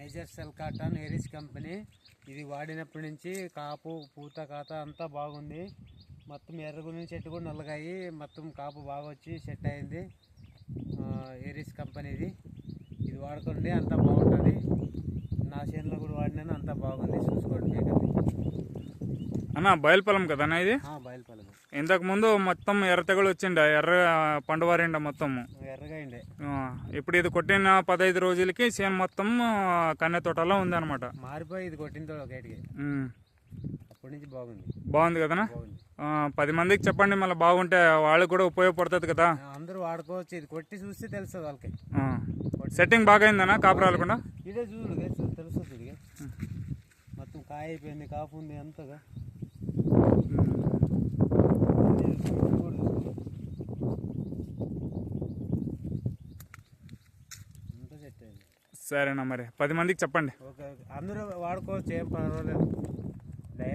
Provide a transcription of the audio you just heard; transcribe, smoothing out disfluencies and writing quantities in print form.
Major cell cotton Aries company. ఇది వాడినప్పటి నుంచి కాపు పూత కాత అంతా బాగుంది. మొత్తం ఎర్రగుని చెట్టు కూడా నల్లగాయి, మొత్తం కాపు బాగా వచ్చి సెట్ అయింది. ఏరిస్ కంపెనీది ఇది వాడుకోండి, అంతా బాగుంటుంది. నా చేనులో కూడా వాడినాను, అంతా బాగుంది. చూసుకోండి మీకు. అన్న బయలుపలం కదా అన్న ఇది? బయలుపలం. ఇంతకు ముందు మొత్తం ఎర్ర తెగులు వచ్చిండ, ఎర్ర పండువారిండ మొత్తం ఎర్రగా ఉండే. ఇప్పుడు ఇది కొట్టిన 15 రోజులకి చేను మొత్తం కన్నె తోటలో ఉంది అనమాట. మారిపోయి ఇది కొట్టిన తోట ఒకటికి అప్పటి నుంచి బాగుంది. బాగుంది కదనా? 10 మందికి చెప్పండి, మళ్ళీ బాగుంటే వాళ్ళకి కూడా ఉపయోగపడుతుంది కదా. అందరూ వాడుకోవచ్చు. ఇది కొట్టి చూస్తే తెలుస్తుంది వాళ్ళకి. సెట్టింగ్ బాగా అయిందనా? కాపు రాలకుండా ఇదే చూడు తెలుస్తుంది. ఇది మొత్తం కాయ అయిపోయింది, కాపు ఉంది అంతగా. సరేనా, మరి 10 మందికి చెప్పండి. ఓకే, అందరూ వాడుకోవచ్చు, ఏం పర్వాలేదు.